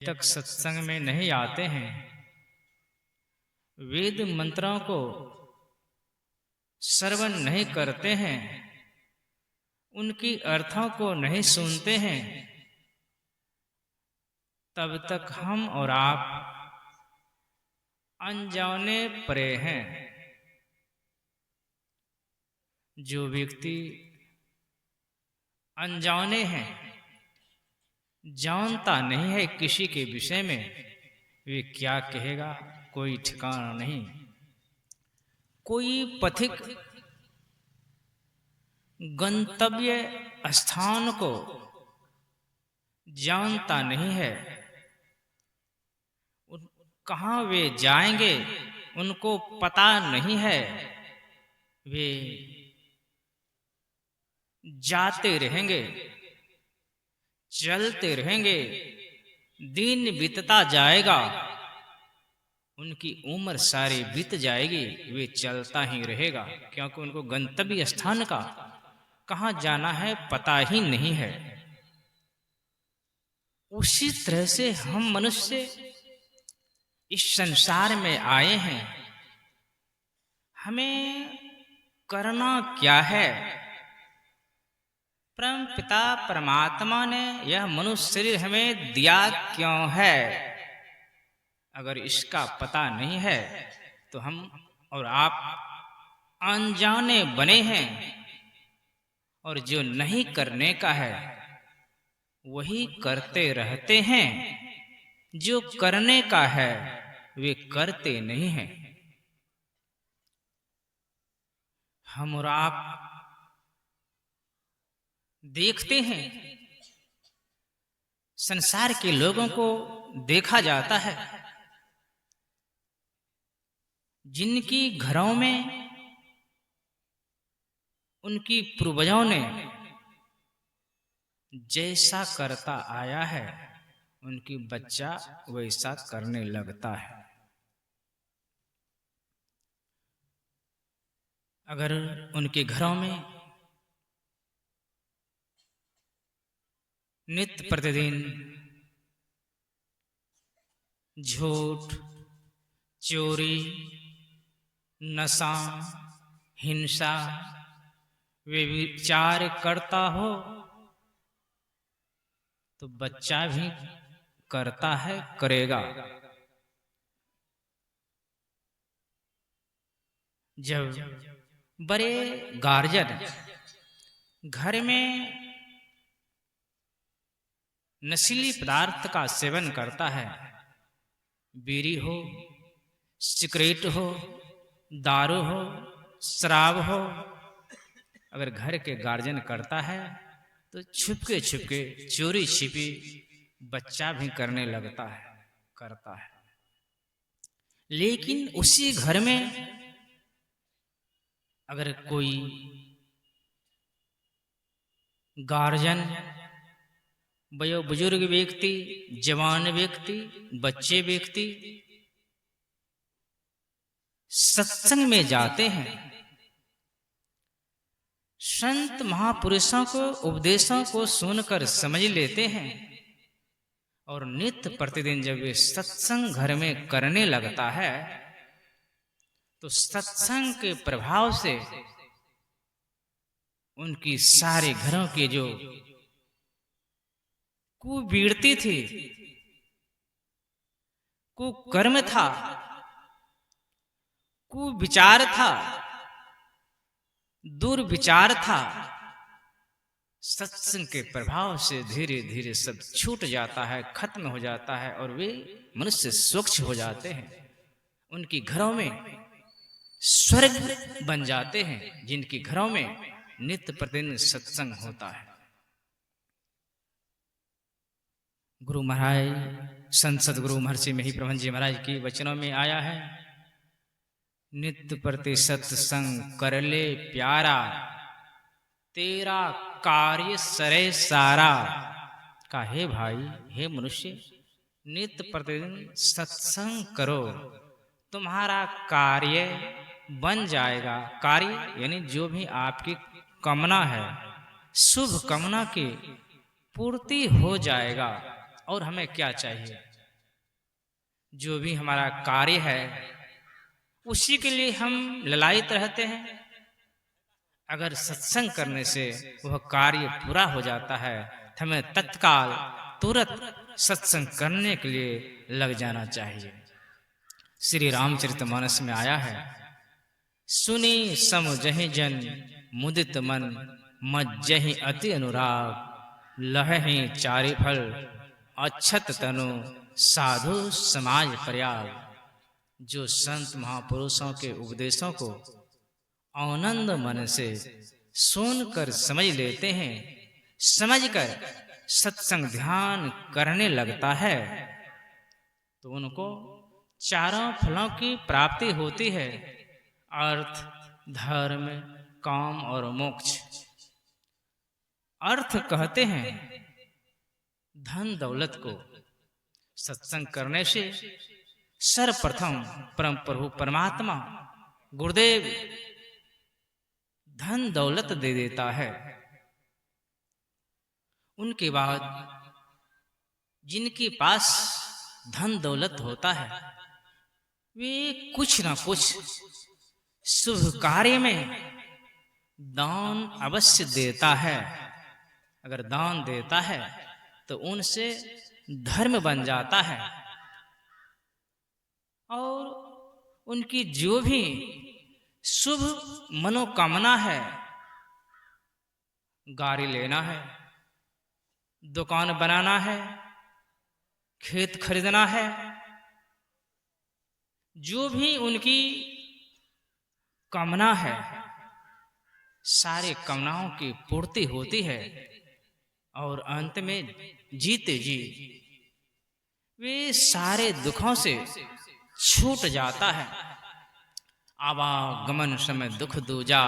तक सत्संग में नहीं आते हैं, वेद मंत्रों को श्रवण नहीं करते हैं, उनकी अर्थों को नहीं सुनते हैं, तब तक हम और आप अनजाने पड़े हैं। जो व्यक्ति अनजाने हैं, जानता नहीं है किसी के विषय में, वे क्या कहेगा कोई ठिकाना नहीं। कोई पथिक गंतव्य स्थान को जानता नहीं है, कहाँ वे जाएंगे उनको पता नहीं है, वे जाते रहेंगे, चलते रहेंगे, दिन बीतता जाएगा, उनकी उम्र सारी बीत जाएगी, वे चलता ही रहेगा, क्योंकि उनको गंतव्य स्थान का कहाँ जाना है पता ही नहीं है। उसी तरह से हम मनुष्य इस संसार में आए हैं, हमें करना क्या है? परम पिता परमात्मा ने यह मनुष्य शरीर हमें दिया क्यों है? अगर इसका पता नहीं है तो हम और आप अनजाने बने हैं, और जो नहीं करने का है वही करते रहते हैं, जो करने का है वे करते नहीं हैं। हम और आप देखते हैं, संसार के लोगों को देखा जाता है, जिनकी घरों में उनकी पूर्वजों ने जैसा करता आया है, उनकी बच्चा वैसा करने लगता है। अगर उनके घरों में नित्य प्रतिदिन झूठ, चोरी, नशा, हिंसा, व्यभिचार करता हो तो बच्चा भी करता है, करेगा। जब बड़े गार्जियन घर में नशीली पदार्थ का सेवन करता है, बीड़ी हो, सिगरेट हो, दारू हो, शराब हो, अगर घर के गार्जियन करता है तो छुपके छुपके चोरी छिपी बच्चा भी करने लगता है, करता है। लेकिन उसी घर में अगर कोई गार्जियन, बुजुर्ग व्यक्ति, जवान व्यक्ति, बच्चे व्यक्ति सत्संग में जाते हैं, संत महापुरुषों को उपदेशों को सुनकर समझ लेते हैं, और नित्य प्रतिदिन जब वे सत्संग घर में करने लगता है तो सत्संग के प्रभाव से उनकी सारे घरों के जो कुवृत्ति थी, कुकर्म था, कुविचार था, दुर्विचार था, सत्संग के प्रभाव से धीरे धीरे सब छूट जाता है, खत्म हो जाता है, और वे मनुष्य स्वच्छ हो जाते हैं। उनकी घरों में स्वर्ग बन जाते हैं, जिनकी घरों में नित्य प्रतिदिन सत्संग होता है। गुरु महाराज संत सद्गुरु महर्षि मही प्रबंध जी महाराज की वचनों में आया है, नित्य प्रति सत्संग कर ले प्यारा, तेरा कार्य सरे सारा। का हे भाई, हे मनुष्य, नित्य प्रतिदिन सत्संग करो, तुम्हारा कार्य बन जाएगा। कार्य यानी जो भी आपकी कामना है, शुभ कामना की पूर्ति हो जाएगा। और हमें क्या चाहिए? जो भी हमारा कार्य है उसी के लिए हम ललायित रहते हैं। अगर सत्संग करने से वह कार्य पूरा हो जाता है तो हमें तत्काल तुरंत सत्संग करने के लिए लग जाना चाहिए। श्री रामचरितमानस में आया है, सुनी समझहि जन मुदित मन, मज्जहि अति अनुराग, लहहि चारि फल, अक्षत तनु साधु समाज प्रयाग। जो संत महापुरुषों के उपदेशों को आनंद मन से सुनकर समझ लेते हैं, समझकर सत्संग ध्यान करने लगता है, तो उनको चारों फलों की प्राप्ति होती है, अर्थ, धर्म, काम और मोक्ष। अर्थ कहते हैं धन दौलत को। सत्संग करने से सर्वप्रथम परम प्रभु परमात्मा गुरुदेव धन दौलत दे देता है। उनके बाद जिनके पास धन दौलत होता है वे कुछ ना कुछ शुभ कार्य में दान अवश्य देता है। अगर दान देता है तो उनसे धर्म बन जाता है और उनकी जो भी शुभ मनोकामना है, गाड़ी लेना है, दुकान बनाना है, खेत खरीदना है, जो भी उनकी कामना है, सारे कामनाओं की पूर्ति होती है और अंत में जीते जी वे सारे दुखों से छूट जाता है। आवागमन समय दुख दूजा,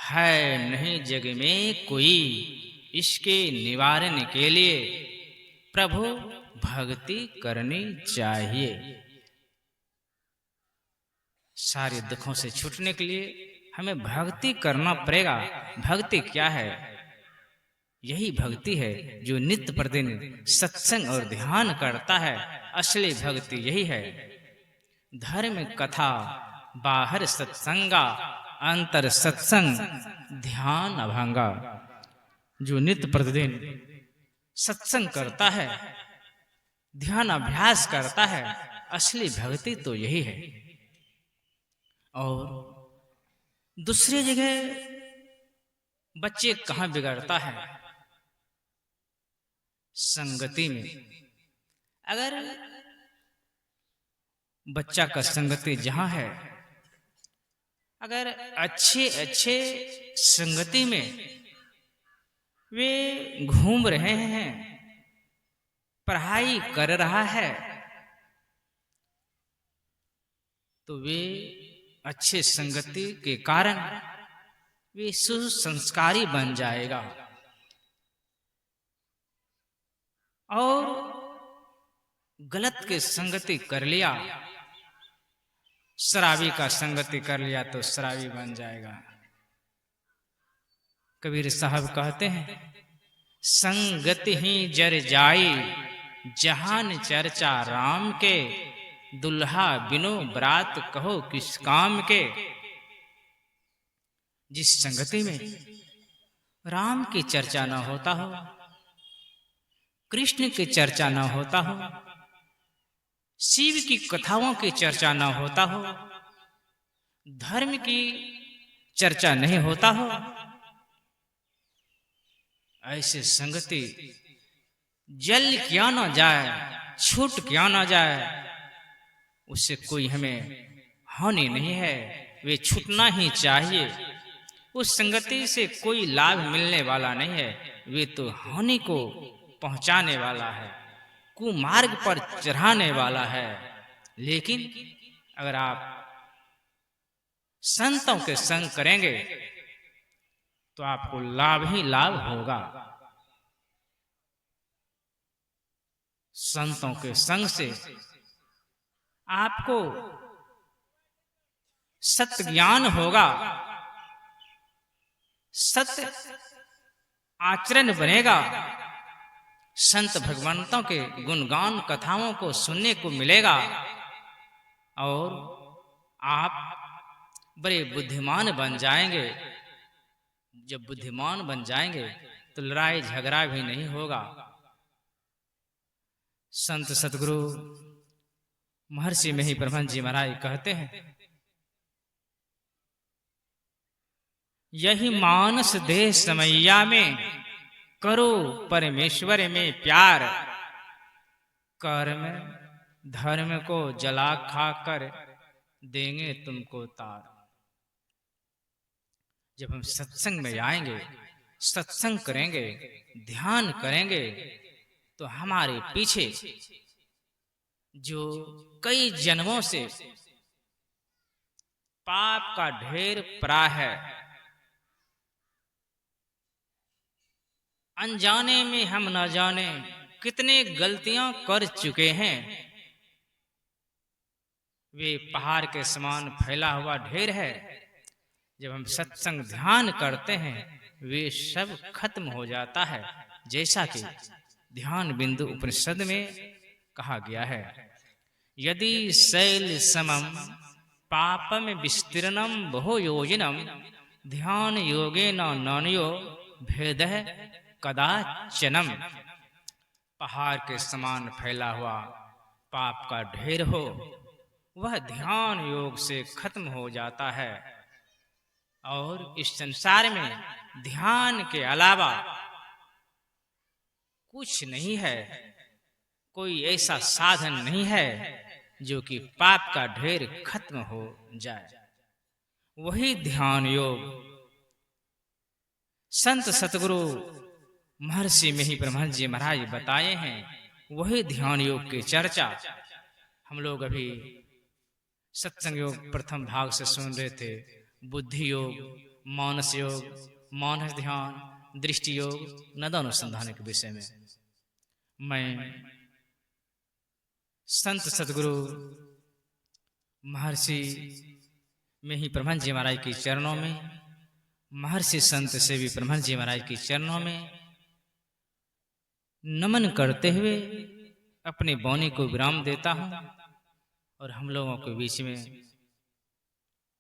है नहीं जग में कोई, इसके निवारण के लिए प्रभु भक्ति करनी चाहिए। सारे दुखों से छूटने के लिए हमें भक्ति करना पड़ेगा। भक्ति क्या है? यही भक्ति है जो नित्य प्रतिदिन सत्संग और ध्यान करता है। असली भक्ति यही है। धर्म कथा बाहर सत्संगा, अंतर सत्संग ध्यान अभंगा। जो नित्य प्रतिदिन सत्संग करता है, ध्यान अभ्यास करता है, असली भक्ति तो यही है। और दूसरी जगह बच्चे कहाँ बिगड़ता है? संगति में। अगर बच्चा का संगति जहां है, अगर अच्छे अच्छे संगति में वे घूम रहे हैं, पढ़ाई कर रहा है, तो वे अच्छे संगति के कारण वे सुसंस्कारी बन जाएगा। और गलत के संगति कर लिया, शराबी का संगति कर लिया तो शराबी बन जाएगा। कबीर साहब कहते हैं, संगति ही जर जाई, जहान चर्चा राम के, दुल्हा बिनो बरात कहो किस काम के। जिस संगति में राम की चर्चा न होता हो, कृष्ण की चर्चा न होता हो, शिव की कथाओं की चर्चा न होता हो, धर्म की चर्चा नहीं होता हो, ऐसे संगति जल क्या न जाए, छूट क्या न जाए, उससे कोई हमें हानि नहीं है। वे छूटना ही चाहिए। उस संगति से कोई लाभ मिलने वाला नहीं है, वे तो हानि को पहुंचाने वाला है, कुमार्ग पर चढ़ाने वाला है। लेकिन अगर आप संतों के संग करेंगे तो आपको लाभ ही लाभ होगा। संतों के संग से आपको सत्य ज्ञान होगा, सत्य आचरण बनेगा, संत भगवंतों के गुणगान कथाओं को सुनने को मिलेगा। और आप बड़े बुद्धिमान बन जाएंगे। जब बुद्धिमान बन जाएंगे तो लड़ाई झगड़ा भी नहीं होगा। संत सतगुरु महर्षि में ही ब्रह्मन जी महाराज कहते हैं, यही मानस देह समैया में करो परमेश्वर में प्यार, कर्म धर्म को जला खा कर देंगे तुमको तार। जब हम सत्संग में आएंगे, सत्संग करेंगे, ध्यान करेंगे, तो हमारे पीछे जो कई जन्मों से पाप का ढेर पड़ा है, अनजाने में हम न जाने कितने गलतियां कर चुके हैं, वे पहाड़ के समान फैला हुआ ढेर है। जब हम सत्संग ध्यान करते हैं वे सब खत्म हो जाता है। जैसा कि ध्यान बिंदु उपनिषद में कहा गया है, यदि शैल समम पापम विस्तीर्णम बहु योजनम ध्यान योगेन नान्यो भेदः कदाचनम। पहाड़ के समान फैला हुआ पाप का ढेर हो, वह ध्यान योग से खत्म हो जाता है। और इस संसार में ध्यान के अलावा कुछ नहीं है, कोई ऐसा साधन नहीं है जो कि पाप का ढेर खत्म हो जाए। वही ध्यान योग संत सतगुरु महर्षि में ही ब्रह्मन जी महाराज बताए हैं। वही ध्यान योग की चर्चा हम लोग अभी सत्संग योग प्रथम भाग से सुन रहे थे। बुद्धि योग, मानस योग, मानस ध्यान, दृष्टि योग, नदानुसंधान के विषय में मैं संत सतगुरु महर्षि में ही ब्रह्मन जी महाराज के चरणों में, महर्षि संत से भी ब्रह्मन जी महाराज के चरणों में नमन करते हुए अपने वाणी को विराम देता हूं और हम लोगों के बीच में